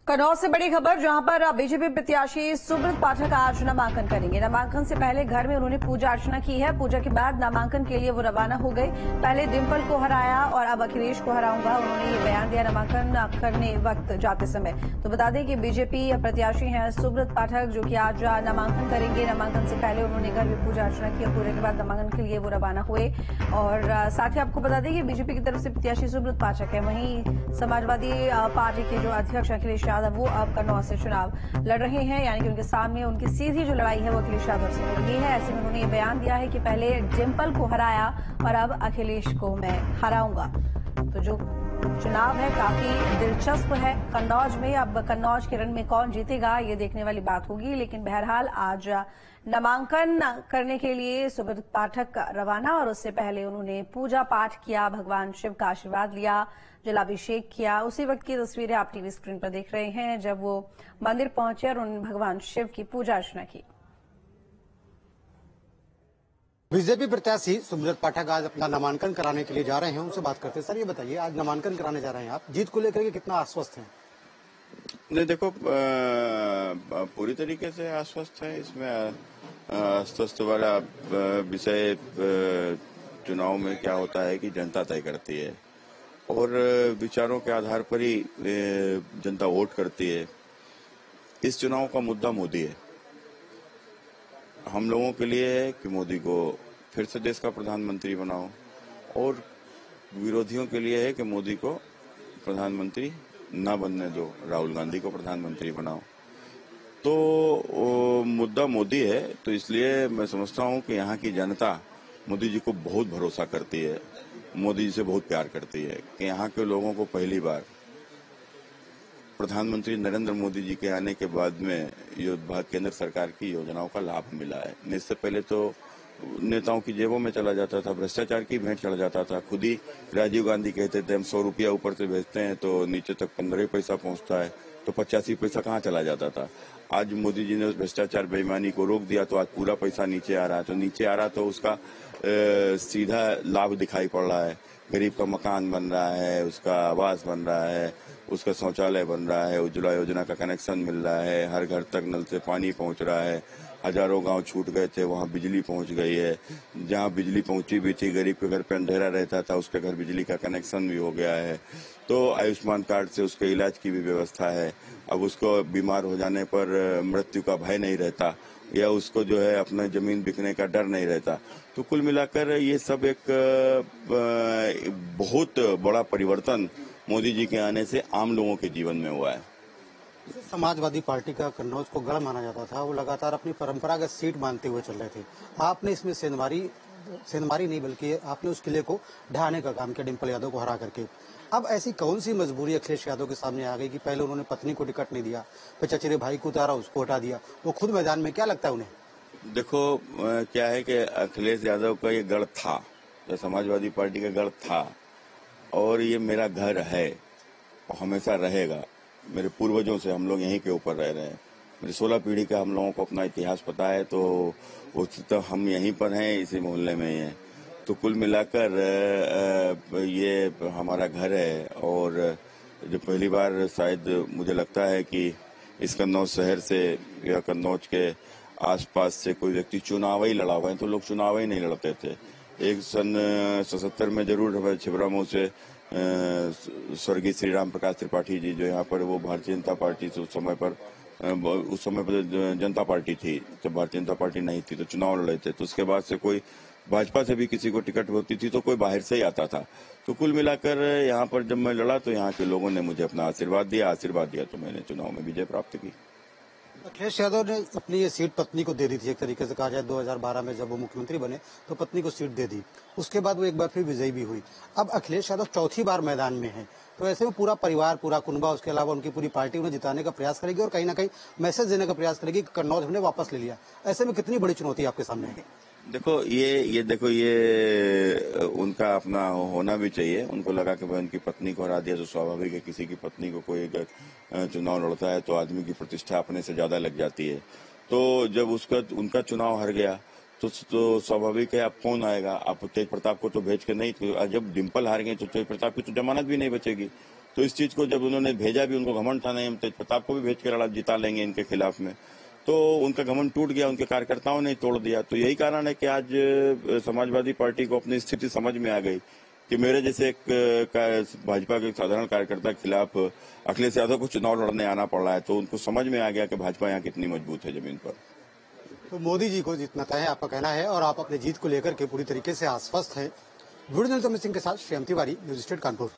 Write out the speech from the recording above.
कन्नौज से बड़ी खबर, जहां पर बीजेपी प्रत्याशी सुब्रत पाठक आज नामांकन करेंगे। नामांकन से पहले घर में उन्होंने पूजा अर्चना की है। पूजा के बाद नामांकन के लिए वो रवाना हो गए। पहले डिंपल को हराया और अब अखिलेश को हराऊंगा, उन्होंने ये बयान दिया नामांकन करने वक्त जाते समय। तो बता दें कि बीजेपी प्रत्याशी हैं सुब्रत पाठक, जो कि आज नामांकन करेंगे। नामांकन से पहले उन्होंने घर में पूजा अर्चना की और पूजा के बाद नामांकन के लिए वो रवाना हुए। और साथ ही आपको बता दें कि बीजेपी की तरफ से प्रत्याशी सुब्रत पाठक है, वहीं समाजवादी पार्टी के जो अध्यक्ष अखिलेश यादव वो अब कन्नौज से चुनाव लड़ रहे हैं, यानी कि उनके सामने उनकी सीधी जो लड़ाई है वो अखिलेश यादव से हो रही है। ऐसे में उन्होंने ये बयान दिया है कि पहले डिंपल को हराया और अब अखिलेश को मैं हराऊंगा। तो जो चुनाव है काफी दिलचस्प है कन्नौज में। अब कन्नौज के रण में कौन जीतेगा ये देखने वाली बात होगी, लेकिन बहरहाल आज नामांकन करने के लिए सुब्रत पाठक रवाना और उससे पहले उन्होंने पूजा पाठ किया, भगवान शिव का आशीर्वाद लिया, जलाभिषेक किया। उसी वक्त की तस्वीरें आप टीवी स्क्रीन पर देख रहे हैं, जब वो मंदिर पहुंचे और उन्होंने भगवान शिव की पूजा अर्चना की। बीजेपी प्रत्याशी सुब्रत पाठक आज अपना नामांकन कराने के लिए जा रहे हैं, उनसे बात करते हैं। सर, ये बताइए, आज नामांकन कराने जा रहे हैं, आप जीत को लेकर के कितना आश्वस्त हैं? नहीं, देखो, पूरी तरीके से आश्वस्त है। इसमें आश्वस्त वाला विषय चुनाव में क्या होता है कि जनता तय करती है और विचारों के आधार पर ही जनता वोट करती है। इस चुनाव का मुद्दा मोदी है। हम लोगों के लिए है कि मोदी को फिर से देश का प्रधानमंत्री बनाओ, और विरोधियों के लिए है कि मोदी को प्रधानमंत्री न बनने दो, राहुल गांधी को प्रधानमंत्री बनाओ। तो मुद्दा मोदी है, तो इसलिए मैं समझता हूं कि यहाँ की जनता मोदी जी को बहुत भरोसा करती है, मोदी जी से बहुत प्यार करती है कि यहाँ के लोगों को पहली बार प्रधानमंत्री नरेंद्र मोदी जी के आने के बाद में केंद्र सरकार की योजनाओं का लाभ मिला है। इससे पहले तो नेताओं की जेबों में चला जाता था, भ्रष्टाचार की भेंट चढ़ जाता था। खुद ही राजीव गांधी कहते थे हम 100 रुपया ऊपर से भेजते हैं तो नीचे तक 15 पैसा पहुंचता है, तो 85 पैसा कहाँ चला जाता था। आज मोदी जी ने उस भ्रष्टाचार बेईमानी को रोक दिया, तो आज पूरा पैसा नीचे आ रहा है। तो नीचे आ रहा तो उसका सीधा लाभ दिखाई पड़ रहा है। गरीब का मकान बन रहा है, उसका आवास बन रहा है, उसका शौचालय बन रहा है, उज्ज्वला योजना का कनेक्शन मिल रहा है, हर घर तक नल से पानी पहुंच रहा है। हजारों गांव छूट गए थे, वहां बिजली पहुंच गई है। जहां बिजली पहुंची भी थी, गरीब के घर पे अंधेरा रहता था, उसके घर बिजली का कनेक्शन भी हो गया है। तो आयुष्मान कार्ड से उसके इलाज की भी व्यवस्था है। अब उसको बीमार हो जाने पर मृत्यु का भय नहीं रहता, या उसको जो है अपना जमीन बिकने का डर नहीं रहता। तो कुल मिलाकर ये सब एक बहुत बड़ा परिवर्तन मोदी जी के आने से आम लोगों के जीवन में हुआ है। समाजवादी पार्टी का कन्नौज को गढ़ माना जाता था, वो लगातार अपनी परंपरागत सीट मानते हुए चल रहे थे। आपने इसमें सेंधमारी नहीं, बल्कि आपने उस किले को ढहाने का काम किया डिंपल यादव को हरा करके। अब ऐसी कौन सी मजबूरी अखिलेश यादव के सामने आ गई कि पहले उन्होंने पत्नी को टिकट नहीं दिया, फिर चचेरे भाई को उतारा, उसको हटा दिया, वो खुद मैदान में? क्या लगता है उन्हें? देखो, क्या है कि अखिलेश यादव का ये गढ़ था, तो समाजवादी पार्टी का गढ़ था, और ये मेरा घर है और हमेशा रहेगा। मेरे पूर्वजों से हम लोग यहीं के ऊपर रह रहे हैं। मेरी 16 पीढ़ी का हम लोगों को अपना इतिहास पता है, तो तो हम यहीं पर हैं, इसी मोहल्ले में ही हैं। तो कुल मिलाकर ये हमारा घर है। और जो पहली बार शायद मुझे लगता है कि इस कन्नौज शहर से या कन्नौज के आसपास से कोई व्यक्ति चुनाव ही लड़ा हुआ है, तो लोग चुनाव ही नहीं लड़ते थे। एक सन 77 में जरूर छिबरामऊ से स्वर्गीय श्री राम प्रकाश त्रिपाठी जी, जो यहाँ पर वो भारतीय जनता पार्टी से उस समय पर जनता पार्टी थी, जब भारतीय जनता पार्टी नहीं थी, तो चुनाव लड़े थे। तो उसके बाद से कोई भाजपा से भी किसी को टिकट होती थी तो कोई बाहर से ही आता था। तो कुल मिलाकर यहाँ पर जब मैं लड़ा तो यहाँ के लोगों ने मुझे अपना आशीर्वाद दिया, तो मैंने चुनाव में विजय प्राप्त की। अखिलेश यादव ने अपनी ये सीट पत्नी को दे दी थी, एक तरीके से कहा जाए 2012 में जब वो मुख्यमंत्री बने तो पत्नी को सीट दे दी। उसके बाद वो एक बार फिर विजयी भी हुई। अब अखिलेश यादव चौथी बार मैदान में है, तो ऐसे में पूरा परिवार, पूरा कुनबा, उसके अलावा उनकी पूरी पार्टी उन्हें जिताने का प्रयास करेगी और कहीं ना कहीं मैसेज देने का प्रयास करेगी कि कन्नौज हमने वापस ले लिया। ऐसे में कितनी बड़ी चुनौती आपके सामने है? देखो, ये उनका अपना होना भी चाहिए। उनको लगा कि भाई उनकी पत्नी को हरा दिया, तो स्वाभाविक है किसी की पत्नी को कोई चुनाव लड़ता है तो आदमी की प्रतिष्ठा अपने से ज्यादा लग जाती है। तो जब उनका चुनाव हार गया तो स्वाभाविक है, अब कौन आएगा? आप तेज प्रताप को तो भेज के नहीं, तो जब डिंपल हार गए तो तेज प्रताप की तो जमानत भी नहीं बचेगी। तो इस चीज को जब उन्होंने भेजा भी, उनको घमंड था नहीं हम तेज प्रताप को भी भेज के लड़ा जिता लेंगे इनके खिलाफ में, तो उनका घमंड टूट गया, उनके कार्यकर्ताओं ने तोड़ दिया। तो यही कारण है कि आज समाजवादी पार्टी को अपनी स्थिति समझ में आ गई कि मेरे जैसे एक भाजपा के साधारण कार्यकर्ता के खिलाफ अखिलेश यादव को चुनाव लड़ने आना पड़ रहा है। तो उनको समझ में आ गया कि भाजपा यहाँ कितनी मजबूत है जमीन पर। तो मोदी जी को जीतना तय है आपका कहना है, और आप अपनी जीत को लेकर के पूरी तरीके से आश्वस्त हैं। वीडियो जर्नलिस्ट अमित सिंह के साथ श्याम तिवारी, न्यूज स्टेट कानपुर।